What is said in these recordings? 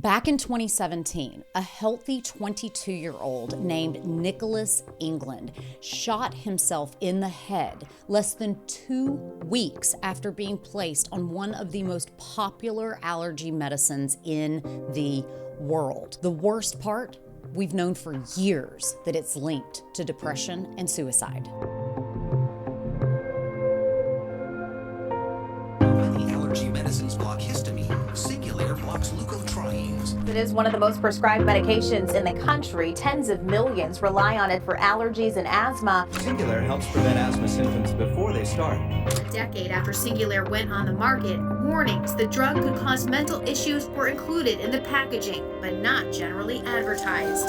Back in 2017, a healthy 22-year-old named Nicholas England shot himself in the head less than 2 weeks after being placed on one of the most popular allergy medicines in the world. The worst part? We've known for years that it's linked to depression and suicide. Many allergy medicines block histamine. Singulair blocks leukotrienes. It is one of the most prescribed medications in the country. Tens of millions rely on it for allergies and asthma. Singulair helps prevent asthma symptoms before they start. A decade after Singulair went on the market, warnings the drug could cause mental issues were included in the packaging, but not generally advertised.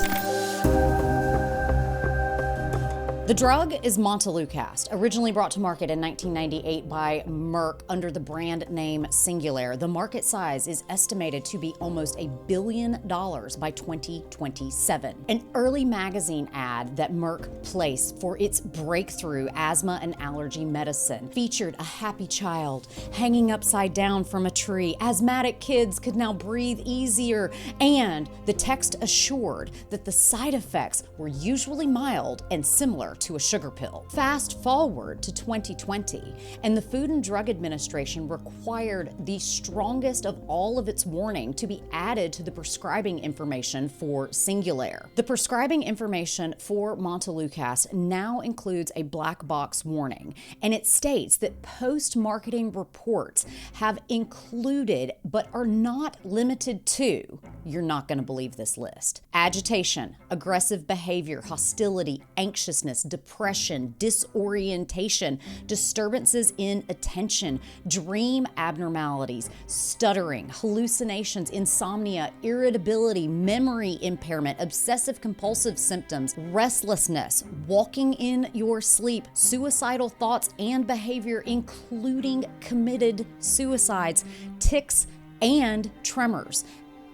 The drug is montelukast, originally brought to market in 1998 by Merck under the brand name Singulair. The market size is estimated to be almost $1 billion by 2027. An early magazine ad that Merck placed for its breakthrough asthma and allergy medicine featured a happy child hanging upside down from a tree. Asthmatic kids could now breathe easier, and the text assured that the side effects were usually mild and similar to a sugar pill. Fast forward to 2020, and the Food and Drug Administration required the strongest of all of its warning to be added to the prescribing information for Singulair. The prescribing information for montelukast now includes a black box warning, and it states that post-marketing reports have included, but are not limited to, you're not going to believe this list: agitation, aggressive behavior, hostility, anxiousness, depression, disorientation, disturbances in attention, dream abnormalities, stuttering, hallucinations, insomnia, irritability, memory impairment, obsessive compulsive symptoms, restlessness, walking in your sleep, suicidal thoughts and behavior, including committed suicides, tics, and tremors.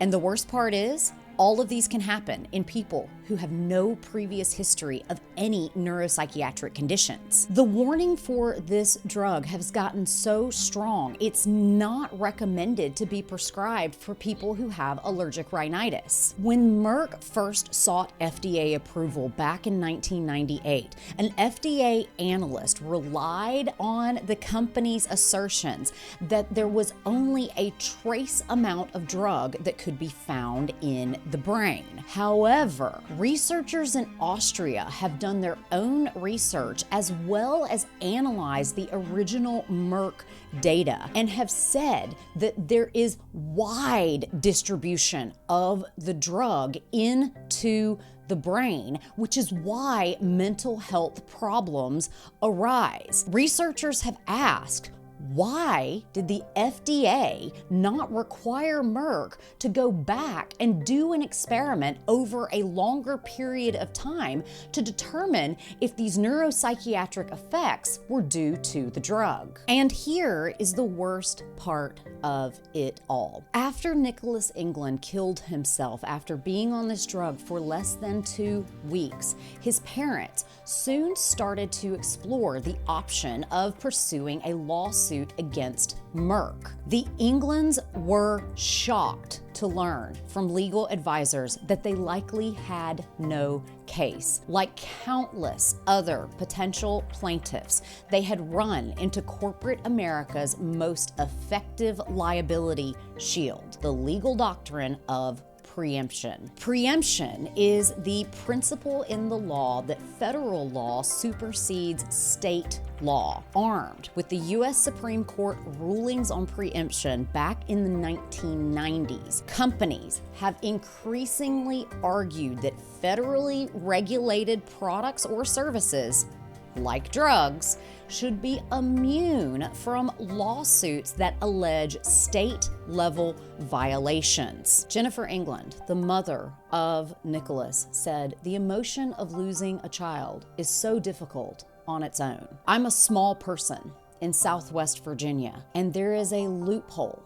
And the worst part is, all of these can happen in people who have no previous history of any neuropsychiatric conditions. The warning for this drug has gotten so strong, it's not recommended to be prescribed for people who have allergic rhinitis. When Merck first sought FDA approval back in 1998, an FDA analyst relied on the company's assertions that there was only a trace amount of drug that could be found in the brain. However, researchers in Austria have done their own research as well as analyzed the original Merck data and have said that there is wide distribution of the drug into the brain, which is why mental health problems arise. Researchers have asked, why did the FDA not require Merck to go back and do an experiment over a longer period of time to determine if these neuropsychiatric effects were due to the drug? And here is the worst part of it all. After Nicholas England killed himself after being on this drug for less than 2 weeks, his parents soon started to explore the option of pursuing a lawsuit against Merck. The Englands were shocked to learn from legal advisors that they likely had no case. Like countless other potential plaintiffs, they had run into corporate America's most effective liability shield, the legal doctrine of preemption. Preemption is the principle in the law that federal law supersedes state law. Armed with the U.S. Supreme Court rulings on preemption back in the 1990s, companies have increasingly argued that federally regulated products or services, like drugs, should be immune from lawsuits that allege state-level violations. Jennifer England, the mother of Nicholas, said, "The emotion of losing a child is so difficult on its own. I'm a small person in Southwest Virginia, and there is a loophole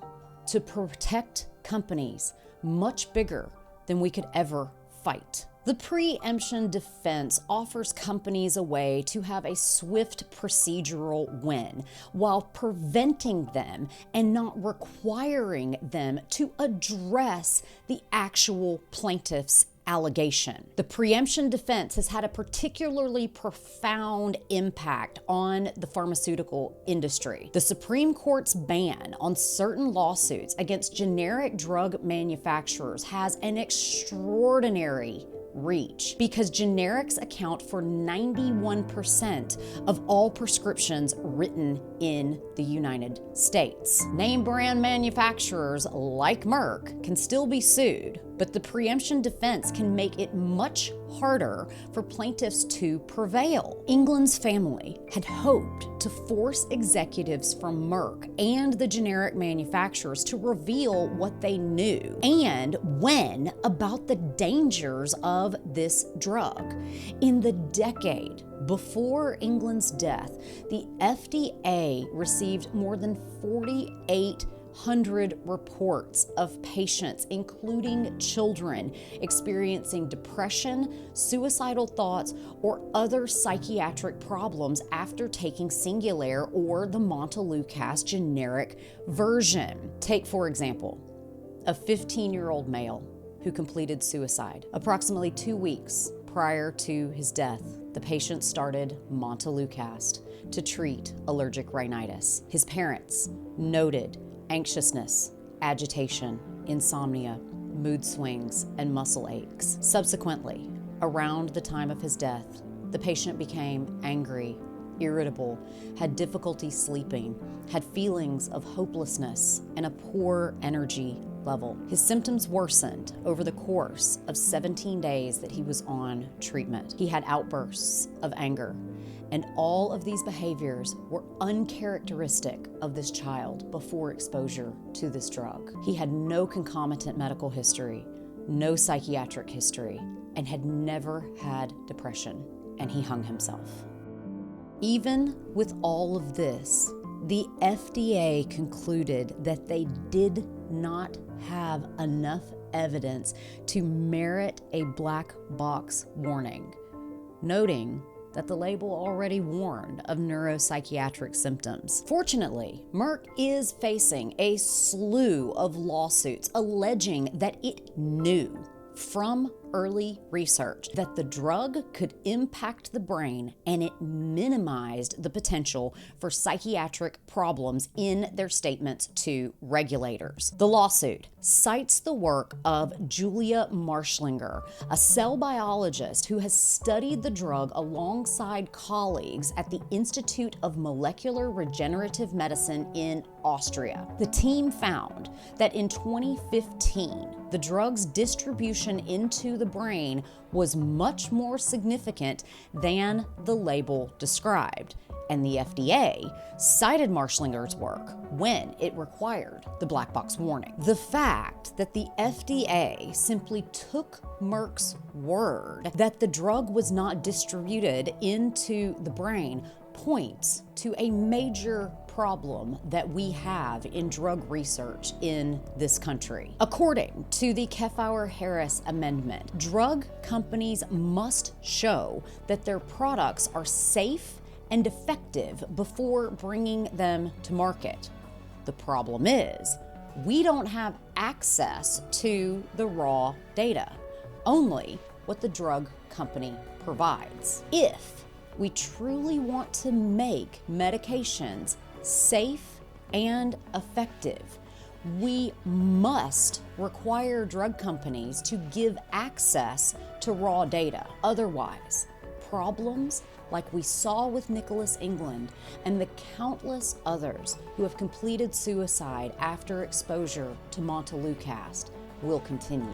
to protect companies much bigger than we could ever fight." The preemption defense offers companies a way to have a swift procedural win while preventing them and not requiring them to address the actual plaintiff's allegation. The preemption defense has had a particularly profound impact on the pharmaceutical industry. The Supreme Court's ban on certain lawsuits against generic drug manufacturers has an extraordinary reach because generics account for 91% of all prescriptions written in the United States. Name brand manufacturers like Merck can still be sued, but the preemption defense can make it much harder for plaintiffs to prevail. England's family had hoped to force executives from Merck and the generic manufacturers to reveal what they knew and when about the dangers of this drug. In the decade before England's death, the FDA received more than 4,800 reports of patients, including children, experiencing depression, suicidal thoughts, or other psychiatric problems after taking Singulair or the Montelukast generic version. Take, for example, a 15-year-old male who completed suicide. Approximately 2 weeks prior to his death, the patient started Montelukast to treat allergic rhinitis. His parents noted anxiousness, agitation, insomnia, mood swings, and muscle aches. Subsequently, around the time of his death, the patient became angry, irritable, had difficulty sleeping, had feelings of hopelessness, and a poor energy level. His symptoms worsened over the course of 17 days that he was on treatment. He had outbursts of anger, and all of these behaviors were uncharacteristic of this child before exposure to this drug. He had no concomitant medical history, no psychiatric history, and had never had depression, and he hung himself. Even with all of this, the FDA concluded that they did not have enough evidence to merit a black box warning, noting that the label already warned of neuropsychiatric symptoms. Fortunately, Merck is facing a slew of lawsuits alleging that it knew from early research that the drug could impact the brain and it minimized the potential for psychiatric problems in their statements to regulators. The lawsuit cites the work of Julia Marschlinger, a cell biologist who has studied the drug alongside colleagues at the Institute of Molecular Regenerative Medicine in Austria. The team found that in 2015, the drug's distribution into the brain was much more significant than the label described, and the FDA cited Marschlinger's work when it required the black box warning. The fact that the FDA simply took Merck's word that the drug was not distributed into the brain points to a major problem that we have in drug research in this country. According to the Kefauver-Harris Amendment, drug companies must show that their products are safe and effective before bringing them to market. The problem is, we don't have access to the raw data, only what the drug company provides. If we truly want to make medications safe and effective, we must require drug companies to give access to raw data. Otherwise, problems like we saw with Nicholas England and the countless others who have completed suicide after exposure to Montelukast will continue.